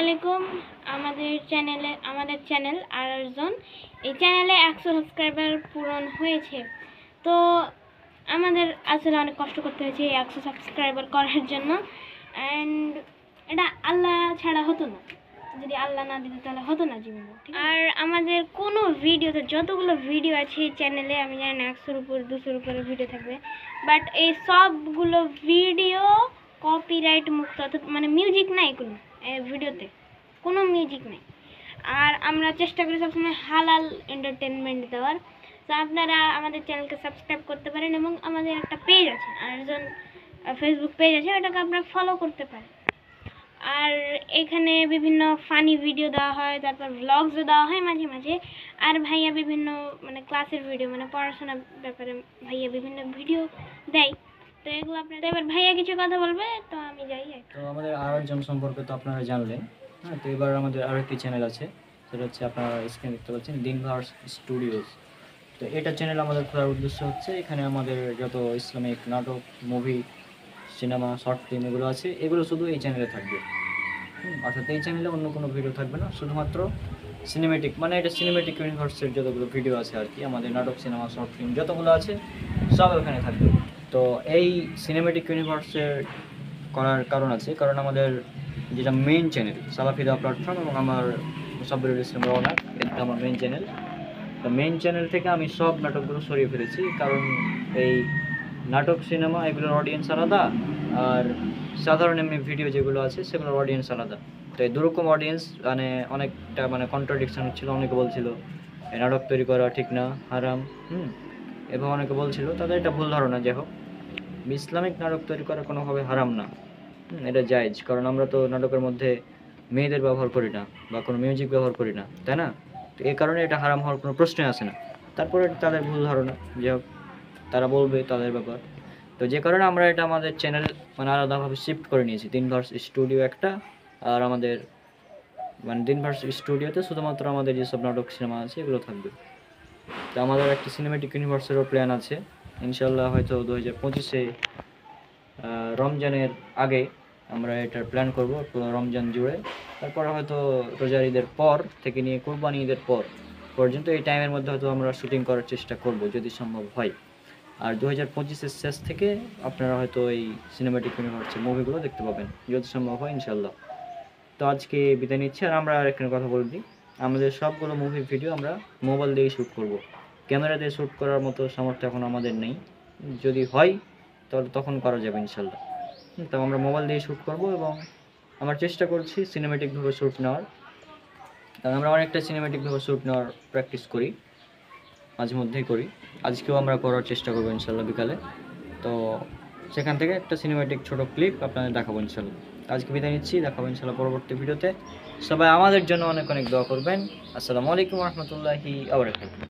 আলাইকুম। আমাদের চ্যানেল আরেকজন এই চ্যানেলে 100 সাবস্ক্রাইবার পূরণ হয়েছে। তো আমাদের আসলে অনেক কষ্ট করতে হয়েছে এই 100 সাবস্ক্রাইবার করার জন্য। অ্যান্ড এটা আল্লাহ ছাড়া হতো না, যদি আল্লাহ না দিত তাহলে হতো না জীবনে। আর আমাদের কোনো ভিডিওতে যতগুলো ভিডিও আছে এই চ্যানেলে, আমি জানি না 100-র উপর 200-র উপরে ভিডিও থাকবে, বাট এই সবগুলো ভিডিও কপিরাইট মুক্ত, অর্থাৎ মানে মিউজিক নাই কোনো ভিডিওতে, কোনো মিউজিক নেই। আর আমরা চেষ্টা করি সবসময় হালাল এন্টারটেনমেন্ট দেওয়ার। তো আপনারা আমাদের চ্যানেলকে সাবস্ক্রাইব করতে পারেন এবং আমাদের একটা পেজ আছে, আরেকজন ফেসবুক পেজ আছে, ওটাকে আপনারা ফলো করতে পারেন। আর এখানে বিভিন্ন ফানি ভিডিও দেওয়া হয়, তারপর ব্লগসও দেওয়া হয় মাঝে মাঝে। আর ভাইয়া বিভিন্ন মানে ক্লাসের ভিডিও, মানে পড়াশোনার ব্যাপারে ভাইয়া বিভিন্ন ভিডিও দেয়। তো এগুলো আপনারা, এবার ভাইয়া কিছু কথা বলবে, তো আমি যাই। তো আমাদের আরেকজন সম্পর্কে তো আপনারা জানলেন। হ্যাঁ, তো এবার আমাদের আরও একটি চ্যানেল আছে, সেটা হচ্ছে আপনারা স্ক্রিনে দেখতে পাচ্ছেন দিনভার্স স্টুডিওস। তো এটা চ্যানেল আমাদের খোলার উদ্দেশ্য হচ্ছে এখানে আমাদের যত ইসলামিক নাটক, মুভি, সিনেমা, শর্ট ফিল্ম এগুলো আছে, এগুলো শুধু এই চ্যানেলে থাকবে। অর্থাৎ এই চ্যানেলে অন্য কোনো ভিডিও থাকবে না, শুধুমাত্র সিনেমেটিক, মানে এটা সিনেমেটিক ইউনিভার্সের যতগুলো ভিডিও আছে আর কি, আমাদের নাটক, সিনেমা, শর্ট ফিল্ম যতগুলো আছে সব ওখানে থাকবে। তো এই সিনেমেটিক ইউনিভার্সের করার কারণ আছে, কারণ আমাদের যেটা মেইন চ্যানেল সালাফিদা প্ল্যাটফর্ম এবং আমার মুসাব্বিরুল ইসলাম রওনা, এটা আমার মেইন চ্যানেল। তো মেইন চ্যানেল থেকে আমি সব নাটকগুলো সরিয়ে ফেলেছি, কারণ এই নাটক, সিনেমা এগুলোর অডিয়েন্স আলাদা, আর সাধারণ এমনি ভিডিও যেগুলো আছে সেগুলোর অডিয়েন্স আলাদা। তো এই দুরকম অডিয়েন্স মানে অনেকটা মানে কন্ট্রাডিকশন হচ্ছিলো। অনেকে বলছিল এই নাটক তৈরি করা ঠিক না, হারাম। এবং অনেকে বলছিল, তাদের এটা ভুল ধারণা। যাই হোক, ইসলামিক নাটক তৈরি করা কোনোভাবে হারাম না, এটা জায়েজ, কারণ আমরা তো নাটকের মধ্যে মেয়েদের ব্যবহার করি না বা কোনো মিউজিক ব্যবহার করি না, তাই না? তো এই কারণে এটা হারাম হওয়ার কোনো প্রশ্নই আসে না। তারপরে তাদের ভুল ধারণা, যাই হোক, তারা বলবে তাদের ব্যাপার। তো যে কারণে আমরা এটা আমাদের চ্যানেল মানে আলাদাভাবে শিফট করে নিয়েছি। দিনভার্স স্টুডিও একটা, আর আমাদের মানে দিনভার্স স্টুডিওতে শুধুমাত্র আমাদের যেসব নাটক, সিনেমা আছে এগুলো থাকবে। তো আমাদের একটা সিনেমেটিক ইউনিভার্সেরও প্ল্যান আছে, ইনশাল্লাহ হয়তো 2025-এ রমজানের আগে আমরা এটার প্ল্যান করব, পুরো রমজান জুড়ে। তারপরে হয়তো রোজার ঈদের পর থেকে নিয়ে কুরবানি ঈদের পর পর্যন্ত এই টাইমের মধ্যে হয়তো আমরা শুটিং করার চেষ্টা করব, যদি সম্ভব হয়। আর 2025-এর শেষ থেকে আপনারা হয়তো এই সিনেমেটিক ইউনিভার্সের মুভিগুলো দেখতে পাবেন, যদি সম্ভব হয় ইনশাল্লাহ। তো আজকে বিদায় নিচ্ছি। আর আমরা এখানে কথা বলে দিই, আমাদের সবগুলো মুভি ভিডিও আমরা মোবাইল দিয়েই শ্যুট করব, ক্যামেরা দিয়ে শ্যুট করার মতো সামর্থ্য এখন আমাদের নেই। যদি হয় তাহলে তখন করা যাবে ইনশাল্লাহ। তো আমরা মোবাইল দিয়ে শ্যুট করব এবং আমরা চেষ্টা করছি সিনেমেটিকভাবে শ্যুট নেওয়ার, কারণ আমরা অনেকটা সিনেমেটিকভাবে শ্যুট নেওয়ার প্র্যাকটিস করি, মাঝে মধ্যেই করি। আজকেও আমরা করার চেষ্টা করবো ইনশাল্লাহ বিকালে। তো সেখান থেকে একটা সিনেমেটিক ছোটো ক্লিপ আপনাদের দেখাবো ইনশাল্লাহ। আজকে বিদায় নিচ্ছি, দেখাবো ইনশাল্লাহ পরবর্তী ভিডিওতে। সবাই আমাদের জন্য অনেক অনেক দোয়া করবেন। আসসালামু আলাইকুম রহমতুল্লাহি ওয়া বারাকাতুহু।